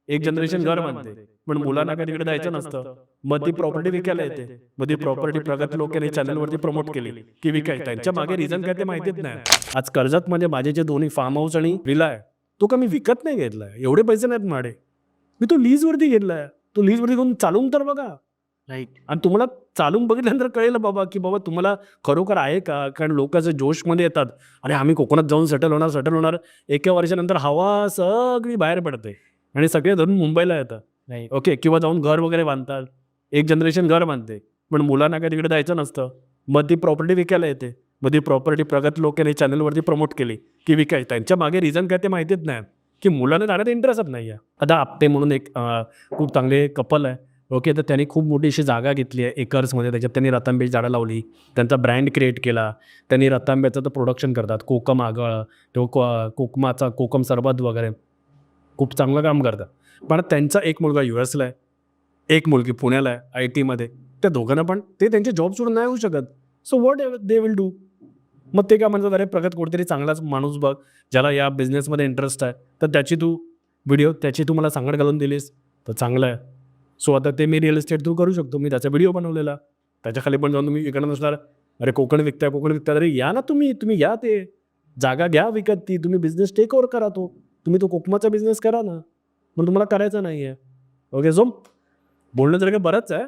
एक जनरेशन घर बांधते, पण मुलांना काय तिकडे जायचं नसतं. मग ती प्रॉपर्टी विकायला येते. मग ती प्रॉपर्टी प्रगत लोकांनी चॅनलवरती प्रमोट केली की विकाय. त्यांच्या मागे रिझन काय ते माहितीच नाही. आज कर्जत मध्ये माझे जे दोन्ही फार्म हाऊस आणि विला आहे, तो का मी विकत नाही घेतलाय. एवढे पैसे नाहीत माझे. मी तो लीजवरती घेतलाय. तो लीजवरती घेऊन चालवून तर बघा. राईट. आणि तुम्हाला चालून बघितल्यानंतर कळेल बाबा की बाबा तुम्हाला खरोखर आहे का. कारण लोक असं जोशमध्ये येतात, अरे आम्ही कोकणात जाऊन सेटल होणार. एका वर्षानंतर हवा सगळी बाहेर पडते आणि सगळे धरून मुंबईला येतात. राईट. ओके, किंवा जाऊन घर वगैरे बांधतात. एक जनरेशन घर बांधते, पण मुलांना काय तिकडे जायचं नसतं. मग ती प्रॉपर्टी विकायला येते. मग ती प्रॉपर्टी प्रगत लोकांनी चॅनलवरती प्रमोट केली की विकाय. त्यांच्या मागे रिझन काय ते माहितीच नाही की मुलांना जाण्यात इंटरेस्टच नाही आहे. आता आपटे म्हणून एक खूप चांगले कपल आहे. ओके, तर त्यांनी खूप मोठी अशी जागा घेतली आहे एकर्समध्ये. त्याच्यात त्यांनी रतांब्याची झाडं लावली. त्यांचा ब्रँड क्रिएट केला. त्यांनी रतांब्याचं तर प्रोडक्शन करतात. कोकम आगळ, तो कोकमाचा कोकम सरबत वगैरे खूप चांगलं काम करतात. पण त्यांचा एक मुलगा US ला आहे, एक मुलगी पुण्याला आहे आय टीमध्ये. त्या दोघांना पण ते त्यांचे जॉब सोडून नाही होऊ शकत. So what they will do. मग ते काय म्हणतात, अरे प्रगत कोणतरी चांगलाच माणूस बघ ज्याला या बिझनेसमध्ये इंटरेस्ट आहे, तर त्याची तू मला सांगड घालून दिलीस तर चांगलं आहे. सो आता ते मी रिअल इस्टेट थ्रू करू शकतो. मी त्याचा व्हिडिओ बनवलेला. त्याच्या खाली पण जाऊन तुम्ही विकत नसणार, अरे कोकण विकताय. अरे या ना तुम्ही या, ते जागा घ्या विकत. ती तुम्ही बिझनेस टेक ओव्हर करा. तुम्ही तो कोकमाचा बिझनेस करा ना. पण तुम्हाला करायचा नाही आहे. ओके, सो बोलणं जर का बरंच आहे.